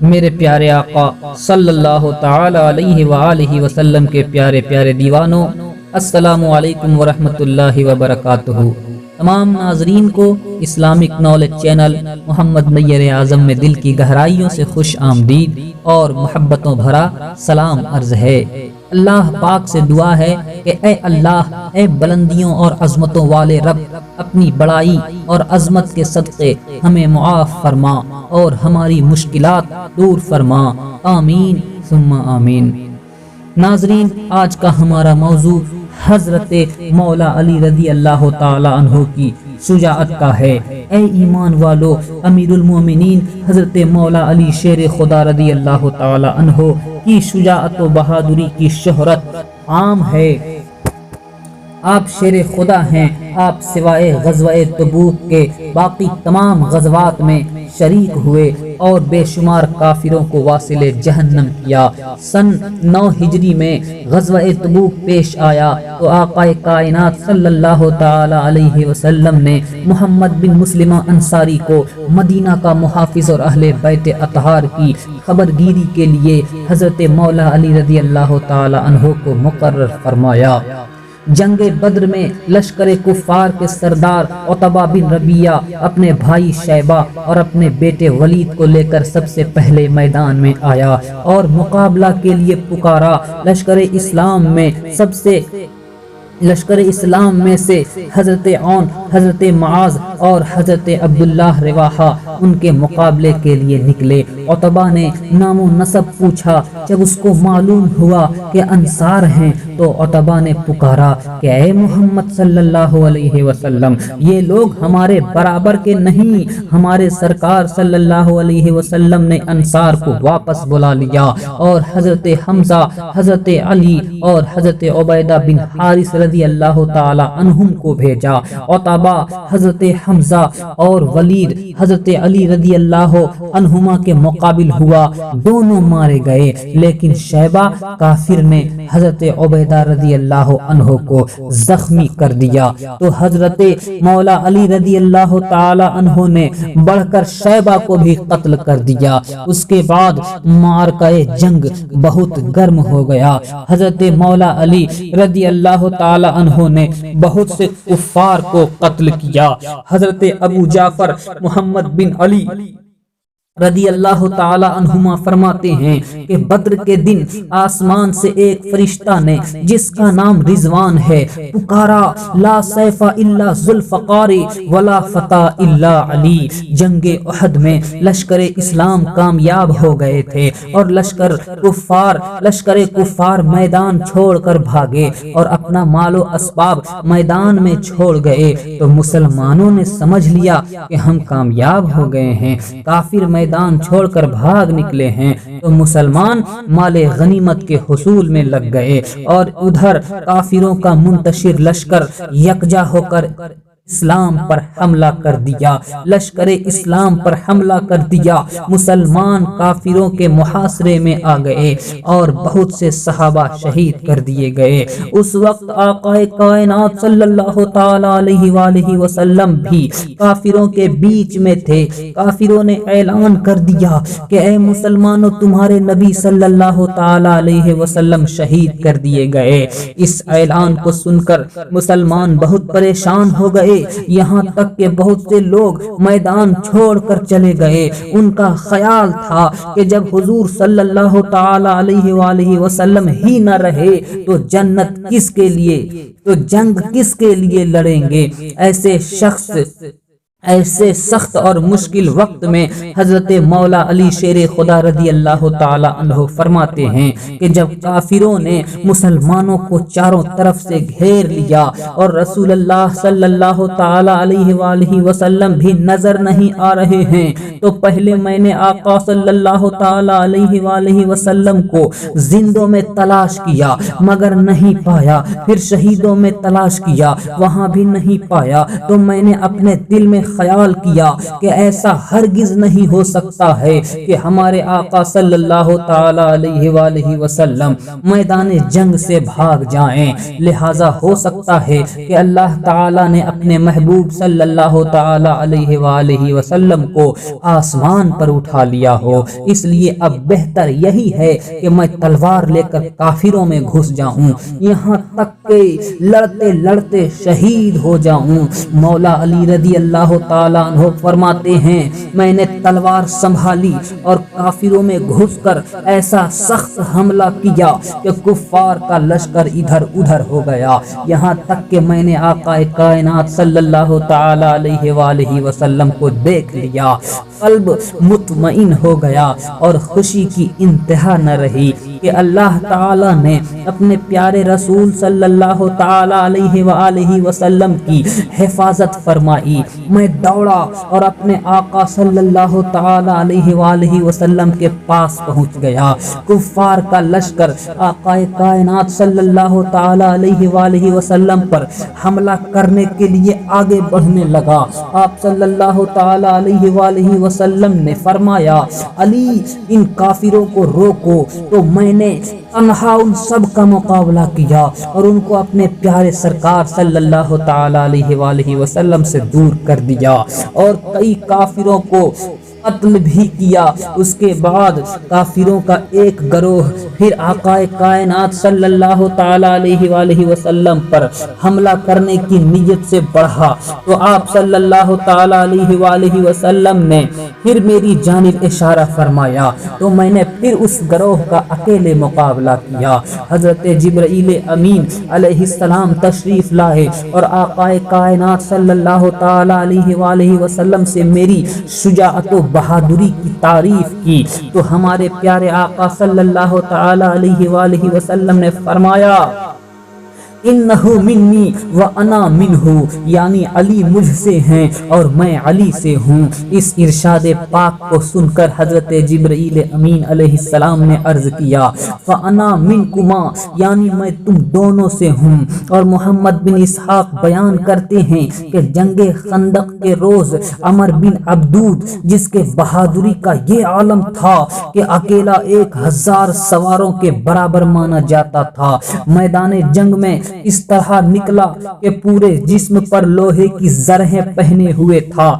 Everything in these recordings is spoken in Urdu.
میرے پیارے آقا صلی اللہ تعالی علیہ وآلہ وسلم کے پیارے پیارے دیوانوں، السلام علیکم ورحمۃ اللہ وبرکاتہ۔ تمام ناظرین کو اسلامک نالج چینل محمد نیر اعظم میں دل کی گہرائیوں سے خوش آمدید اور محبتوں بھرا سلام عرض ہے۔ اللہ پاک سے دعا ہے کہ اے اللہ، اے بلندیوں اور عظمتوں والے رب، اپنی بڑائی اور عظمت کے صدقے ہمیں معاف فرما اور ہماری مشکلات دور فرما، آمین ثم آمین۔ ناظرین، آج کا ہمارا موضوع حضرت مولا علی رضی اللہ تعالی عنہ کی شجاعت کا ہے۔ اے ایمان والو، امیر المومنین حضرت مولا علی شیر خدا رضی اللہ تعالی عنہ کی شجاعت و بہادری کی شہرت عام ہے۔ آپ شیر خدا ہیں، آپ سوائے غزوہ تبوک کے باقی تمام غزوات میں شریک ہوئے اور بے شمار کافروں کو واصل جہنم کیا۔ سن 9 ہجری میں غزوہ تبوک پیش آیا تو آقا کائنات صلی اللہ تعالی علیہ وسلم نے محمد بن مسلمہ انصاری کو مدینہ کا محافظ اور اہل بیت اطہار کی خبر گیری کے لیے حضرت مولا علی رضی اللہ تعالی عنہ کو مقرر فرمایا۔ جنگ بدر میں لشکر کفار کے سردار عتبہ بن ربیعہ اپنے بھائی شیبہ اور اپنے بیٹے ولید کو لے کر سب سے پہلے میدان میں آیا اور مقابلہ کے لیے پکارا۔ لشکر اسلام میں سے حضرت عون، حضرت معاذ اور حضرت عبداللہ رواحہ ان کے مقابلے کے لیے نکلے۔ عتبہ نے نام و نسب پوچھا۔ جب اس کو معلوم ہوا کہ انصار ہیں تو عتبہ نے پکارا کہ اے محمد صلی اللہ علیہ وسلم، یہ لوگ ہمارے برابر کے نہیں۔ ہمارے سرکار صلی اللہ علیہ وسلم نے انصار کو واپس بلا لیا اور حضرت حمزہ، حضرت علی اور حضرت عبیدہ بن حارث رضی اللہ تعالی عنہم کو بھیجا۔ عتبہ حضرت حمزہ اور ولید حضرت علی رضی اللہ عنہما کے مقابل ہوا، دونوں مارے گئے، لیکن شیبہ کافر نے حضرت عبیدہ رضی اللہ عنہ کو زخمی کر دیا تو حضرت مولا علی رضی اللہ تعالی عنہ نے بڑھ کر شیبہ کو بھی قتل کر دیا۔ اس کے بعد معرکہ جنگ بہت گرم ہو گیا۔ حضرت مولا علی رضی اللہ تعالی عنہ نے بہت سے کفار کو قتل کیا۔ حضرت ابو جعفر محمد بن علی رضی اللہ تعالی عنہما فرماتے ہیں کہ بدر کے دن آسمان سے ایک فرشتہ نے جس کا نام رضوان ہے پکارا، لا سیف الا ذوالفقار ولا فتح الا علی۔ جنگ احد میں لشکر اسلام کامیاب ہو گئے تھے اور لشکر کفار میدان چھوڑ کر بھاگے اور اپنا مال و اسباب میدان میں چھوڑ گئے تو مسلمانوں نے سمجھ لیا کہ ہم کامیاب ہو گئے ہیں۔ کافر میدان چھوڑ کر بھاگ نکلے ہیں تو مسلمان مال غنیمت کے حصول میں لگ گئے اور ادھر کافروں کا منتشر لشکر یکجا ہو کر اسلام پر حملہ کر دیا، لشکر اسلام پر حملہ کر دیا۔ مسلمان کافروں کے محاصرے میں آ گئے اور بہت سے صحابہ شہید کر دیے گئے۔ اس وقت آقا کائنات صلی اللہ تعالی علیہ وآلہ وسلم بھی کافروں کے بیچ میں تھے۔ کافروں نے اعلان کر دیا کہ اے مسلمانوں، تمہارے نبی صلی اللہ تعالی علیہ وسلم شہید کر دیے گئے۔ اس اعلان کو سن کر مسلمان بہت پریشان ہو گئے، یہاں تک کہ بہت سے لوگ میدان چھوڑ کر چلے گئے۔ ان کا خیال تھا کہ جب حضور صلی اللہ تعالی علیہ وآلہ وسلم ہی نہ رہے تو جنت کس کے لیے، تو جنگ کس کے لیے لڑیں گے۔ ایسے سخت اور مشکل وقت میں حضرت مولا علی شیر خدا رضی اللہ تعالی عنہ فرماتے ہیں کہ جب کافروں نے مسلمانوں کو چاروں طرف سے گھیر لیا اور رسول اللہ صلی اللہ تعالی علیہ وآلہ وسلم بھی نظر نہیں آ رہے ہیں تو پہلے میں نے آقا صلی اللہ تعالی علیہ وآلہ وسلم کو زندوں میں تلاش کیا مگر نہیں پایا، پھر شہیدوں میں تلاش کیا، وہاں بھی نہیں پایا، تو میں نے اپنے دل میں خیال کیا کہ ایسا ہرگز نہیں ہو سکتا ہے کہ ہمارے آقا صلی اللہ تعالی علیہ وآلہ وسلم میدان جنگ سے بھاگ جائیں، لہذا ہو سکتا ہے کہ اللہ تعالی نے اپنے محبوب صلی اللہ تعالی علیہ وآلہ وسلم کو آسمان پر اٹھا لیا ہو، اس لیے اب بہتر یہی ہے کہ میں تلوار لے کر کافروں میں گھس جاؤں، یہاں تک کہ لڑتے لڑتے شہید ہو جاؤں۔ مولا علی رضی اللہ تعالیٰ عنہ فرماتے ہیں میں نے تلوار سنبھالی اور کافروں میں گھس کر ایسا سخت حملہ کیا کہ کفار کا لشکر ادھر ادھر ہو گیا، یہاں تک کہ میں نے آقا کائنات صلی اللہ تعالی علیہ وآلہ وسلم کو دیکھ لیا، قلب مطمئن ہو گیا اور خوشی کی انتہا نہ رہی کہ اللہ تعالی نے اپنے پیارے رسول صلی اللہ تعالی علیہ وآلہ وسلم کی حفاظت فرمائی۔ میں دوڑا اور اپنے آقا صلی اللہ تعالی علیہ وآلہ وسلم کے پاس پہنچ گیا، کفار کا لشکر آقا کائنات صلی اللہ تعالی علیہ وآلہ وسلم پر حملہ کرنے کے لیے آگے بڑھنے لگا۔ آپ صلی اللہ تعالی علیہ وآلہ وسلم نے فرمایا علی ان کافروں کو روکو، تو میں نے تنہا ان سب کا مقابلہ کیا اور ان کو اپنے پیارے سرکار صلی اللہ تعالی علیہ وآلہ وسلم سے دور کر دیا اور کئی کافروں کو قتل بھی کیا۔ اس کے بعد کافروں کا ایک گروہ پھر آقا کائنات صلی اللہ تعالی علیہ وآلہ وسلم پر حملہ کرنے کی نیت سے بڑھا، تو آپ صلی اللہ تعالی علیہ وآلہ وسلم نے پھر میری جانب اشارہ فرمایا، تو میں نے پھر اس گروہ کا اکیلے مقابلہ کیا۔ حضرت جبرائیل امین علیہ السلام تشریف لائے اور آقا کائنات صلی اللہ تعالی علیہ وآلہ وسلم سے میری شجاعت و بہادری کی تعریف کی، تو ہمارے پیارے آقا صلی اللہ تعالی علیہ وآلہ وسلم نے فرمایا انہو منی و انا منہو، یعنی علی مجھ سے ہیں اور میں علی سے ہوں۔ اس ارشاد پاک کو سن کر حضرت جبرائیل امین علیہ السلام نے عرض کیا فانا منکما، یعنی میں تم دونوں سے ہوں۔ اور محمد بن اسحاق بیان کرتے ہیں کہ جنگ خندق کے روز عمر بن عبدود جس کے بہادری کا یہ عالم تھا کہ اکیلا 1000 سواروں کے برابر مانا جاتا تھا، میدان جنگ میں اس طرح نکلا کہ پورے جسم پر لوہے کی زرہیں پہنے ہوئے تھا۔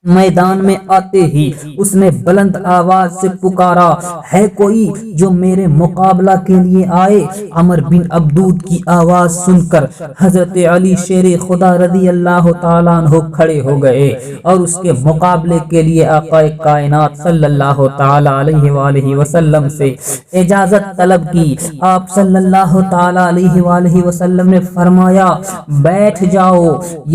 میدان میں آتے ہی اس نے بلند آواز سے پکارا ہے کوئی جو میرے مقابلہ کے لیے آئے؟ عمر بن عبدود کی آواز سن کر حضرت علی شیر خدا رضی اللہ تعالیٰ عنہ کھڑے ہو گئے اور اس کے مقابلے کے لیے آقا کائنات صلی اللہ تعالیٰ علیہ وآلہ وسلم سے اجازت طلب کی۔ آپ صلی اللہ تعالیٰ علیہ وآلہ وسلم نے فرمایا بیٹھ جاؤ،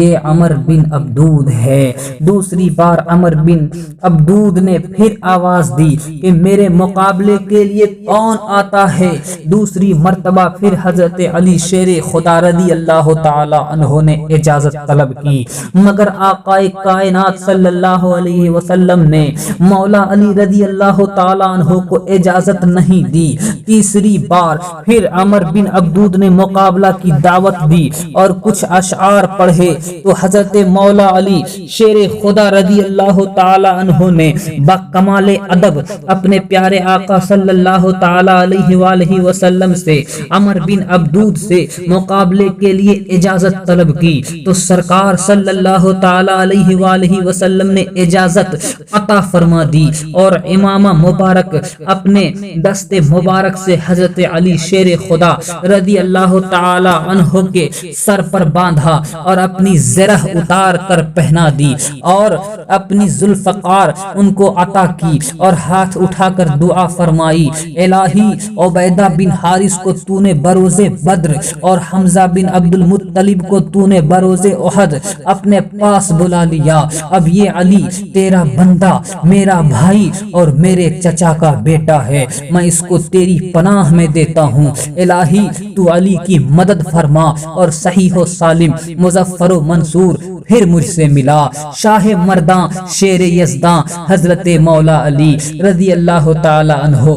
یہ عمر بن عبدود ہے۔ دوسری بار عمر بن عبدود نے پھر آواز دی کہ میرے مقابلے کے لیے کون آتا ہے؟ دوسری مرتبہ پھر حضرت علی شیر خدا رضی اللہ تعالی عنہ نے اجازت طلب کی، مگر آقا کائنات صلی اللہ علیہ وسلم نے مولا علی رضی اللہ تعالی عنہ کو اجازت نہیں دی۔ تیسری بار پھر عمر بن عبدود نے مقابلہ کی دعوت دی اور کچھ اشعار پڑھے، تو حضرت مولا علی شیر خدا رضی اللہ تعالی عنہ نے بکمال ادب اپنے پیارے آقا صلی اللہ تعالی علیہ وآلہ وسلم سے عمر بن عبدود سے مقابلے کے لیے اجازت طلب کی، تو سرکار صلی اللہ تعالی علیہ وآلہ وسلم نے اجازت عطا فرما دی اور امامہ مبارک اپنے دست مبارک سے حضرت علی شیر خدا رضی اللہ تعالی عنہ کے سر پر باندھا اور اپنی زرہ اتار کر پہنا دی اور اپنی ذوالفقار ان کو عطا کی اور ہاتھ اٹھا کر دعا فرمائی الہی عبیدہ بن حارث کو تو نے بروز بدر اور حمزہ بن عبد المطلب کو تو نے بروز احد اپنے پاس بلا لیا، اب یہ علی تیرا بندہ، میرا بھائی اور میرے چچا کا بیٹا ہے، میں اس کو تیری پناہ میں دیتا ہوں، الہی تو علی کی مدد فرما اور صحیح و سالم مظفر و منصور پھر مجھ سے ملا۔ شاہ مرداں شیر یزداں حضرت مولا علی رضی اللہ تعالی عنہ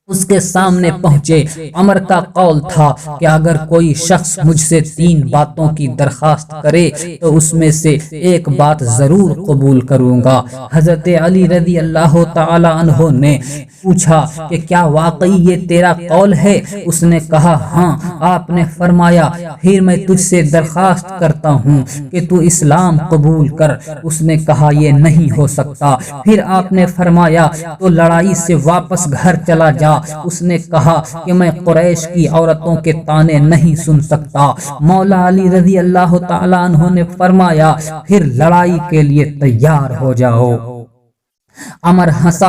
اس کے سامنے پہنچے۔ عمر کا قول تھا کہ اگر کوئی شخص مجھ سے 3 باتوں کی درخواست کرے تو اس میں سے ایک بات ضرور قبول کروں گا۔ حضرت علی رضی اللہ تعالی عنہ نے پوچھا کہ کیا واقعی یہ تیرا قول ہے؟ اس نے کہا ہاں۔ آپ نے فرمایا پھر میں تجھ سے درخواست کرتا ہوں کہ تو اسلام قبول کر۔ اس نے کہا یہ نہیں ہو سکتا۔ پھر آپ نے فرمایا تو لڑائی سے واپس گھر چلا جا۔ اس نے کہا کہ میں قریش کی عورتوں کے طعنے نہیں سن سکتا۔ مولا علی رضی اللہ تعالی عنہ نے فرمایا پھر لڑائی کے لیے تیار ہو جاؤ۔ عمر ہنسا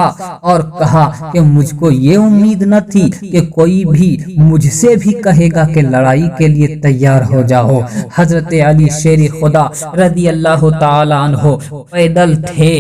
اور کہا کہ مجھ کو یہ امید نہ تھی کہ کوئی بھی مجھ سے بھی کہے گا کہ لڑائی کے لیے تیار ہو جاؤ۔ حضرت علی شیر خدا رضی اللہ تعالی عنہ پیدل تھے،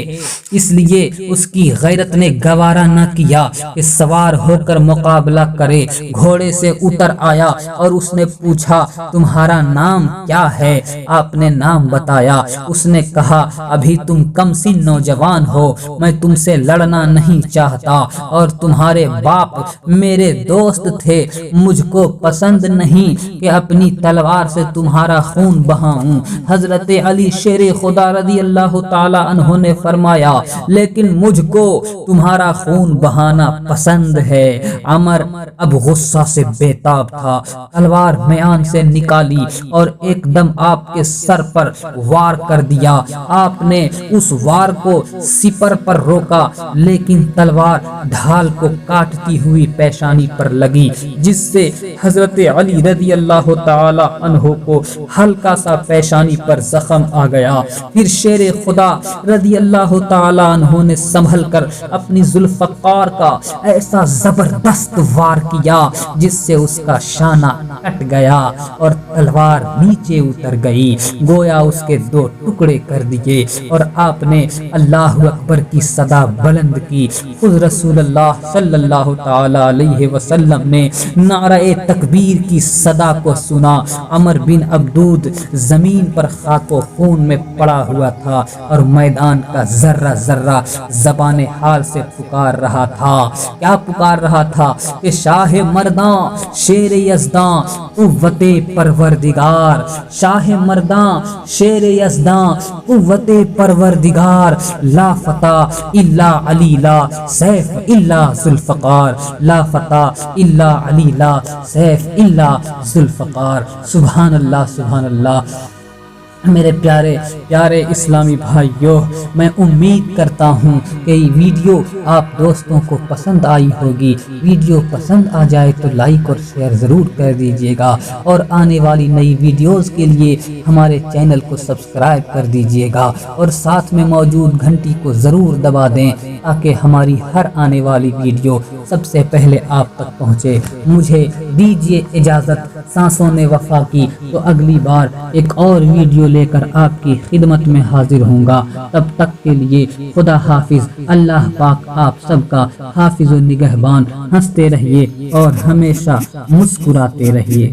اس لیے اس کی غیرت نے گوارا نہ کیا کہ سوار ہو کر مقابلہ کرے۔ گھوڑے سے اتر آیا اور اس نے پوچھا تمہارا نام کیا ہے؟ آپ نے نام بتایا۔ اس نے کہا ابھی تم کم سن نوجوان ہو، میں تم سے لڑنا نہیں چاہتا اور تمہارے باپ میرے دوست تھے، مجھ کو پسند نہیں کہ اپنی تلوار سے تمہارا خون بہاؤں۔ حضرت علی شیر خدا رضی اللہ تعالی عنہ نے فرمایا لیکن مجھ کو تمہارا خون بہانا پسند ہے۔ عمر اب غصہ سے بے تاب تھا، تلوار میان سے نکالی اور ایک دم آپ کے سر پر وار کر دیا۔ آپ نے اس وار کو سپر پر روکا لیکن تلوار ڈھال کو کاٹتی ہوئی پیشانی پر لگی، جس سے حضرت علی رضی اللہ تعالی عنہ کو ہلکا سا پیشانی پر زخم آ گیا۔ پھر شیر خدا رضی اللہ تعالی عنہ نے سنبھل کر اپنی ذوالفقار کا ایسا زبردست وار کیا جس سے اس کا شانہ کٹ گیا اور تلوار نیچے اتر گئی، گویا اس کے 2 ٹکڑے کر دیے۔ اور آپ نے اللہ اکبر کی صدا بلند کی۔ خود رسول اللہ صلی اللہ تعالی علیہ وسلم نے نعرہ تکبیر کی صدا کو سنا۔ عمر بن عبدود زمین پر خاک و خون میں پڑا ہوا تھا اور میدان کا ذرہ ذرہ زبان حال سے پکار رہا تھا۔ کیا پکار رہا تھا کہ شاہ مرداں شیر یزداں قوت پروردگار، شاہ مرداں شیر یزداں قوت پروردگار، لا فتح الا علی لا سیف الا ذوالفقار، لا فتح الا علی لا سیف الا ذوالفقار۔ سبحان اللہ سبحان اللہ۔ میرے پیارے پیارے اسلامی بھائیوں، میں امید کرتا ہوں کہ یہ ویڈیو آپ دوستوں کو پسند آئی ہوگی۔ ویڈیو پسند آ جائے تو لائک اور شیئر ضرور کر دیجیے گا اور آنے والی نئی ویڈیوز کے لیے ہمارے چینل کو سبسکرائب کر دیجیے گا اور ساتھ میں موجود گھنٹی کو ضرور دبا دیں تاکہ ہماری ہر آنے والی ویڈیو سب سے پہلے آپ تک پہنچے۔ مجھے دیجیے اجازت، سانسوں نے وفا کی، تو اگلی بار ایک اور ویڈیو لے کر آپ کی خدمت میں حاضر ہوں گا۔ تب تک کے لیے خدا حافظ۔ اللہ پاک آپ سب کا حافظ و نگہبان۔ ہنستے رہیے اور ہمیشہ مسکراتے رہیے۔